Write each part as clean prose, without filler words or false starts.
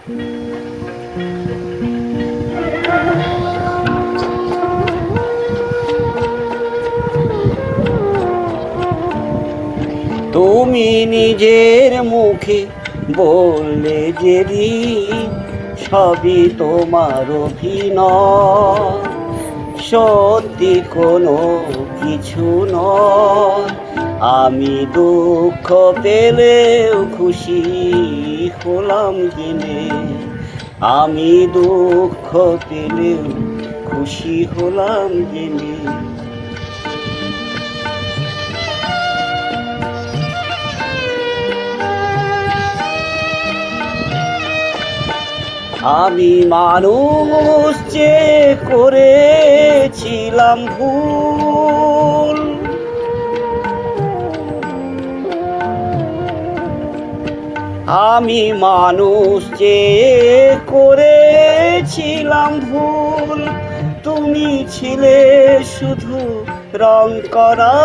তুমি নিজের মুখে বললে যেদিন সবই তোমার অভিনয়, সত্যি কোনো কিছু নয়। আমি দুঃখ পেলেও খুশি হলাম জেনে, আমি দুঃখ পেলেও খুশি হলাম জেনে। আমি মানুষ চেয়ে করেছিলাম ভুল, আমি মানুষ চেয়ে করেছিলাম ভুল। তুমি ছিলে শুধু রং করা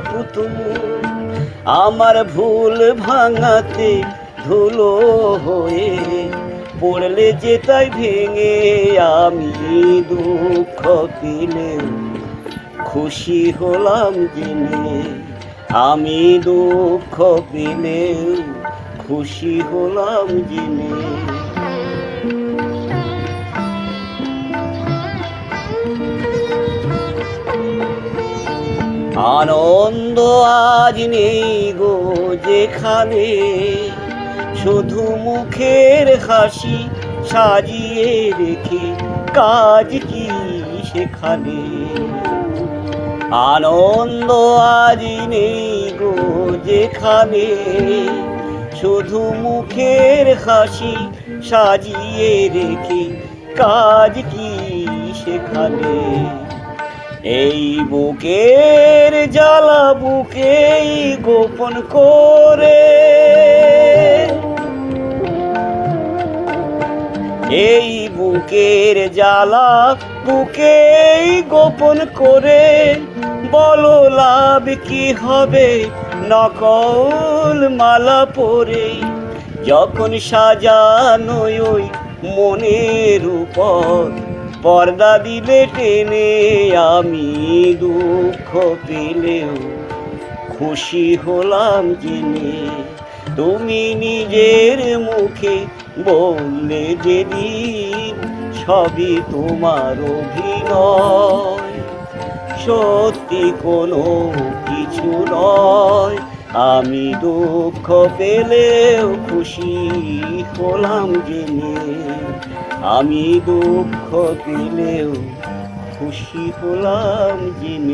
পুতুল, আমার ভুল ভাঙাতে ধুলো হয়ে পড়লে যে তাই ভেঙে। আমি দুঃখ পেলেও খুশি হলাম জেনে, আমি দুঃখ পেলেও খুশি হলাম জেনে। আনন্দ আজ নেই গো যেখানে, শুধু মুখের হাসি সাজিয়ে রেখে কাজ কি সেখানে। আনন্দ আজ নেই গো যেখানে, শুধু মুখের হাসি সাজিয়ে রেখে কাজ কি সেখানে। এই বুকের জ্বালা বুকেই গোপন করে, এই বুকের জ্বালা বুকেই গোপন করে। বলো লাভ কি হবে নকল মালা পরে, যখন সাজানো ওই মনের উপর পর্দা দিলে টেনে। আমি দুঃখ পেলেও খুশি হলাম জেনে, তুমি নিজের মুখে বললে যেদিন সবই তোমার অভিনয়, সত্যি কোনো কিছু নয়। আমি দুঃখ পেলেও খুশি হলাম জেনে, আমি দুঃখ পেলেও খুশি হলাম জেনে।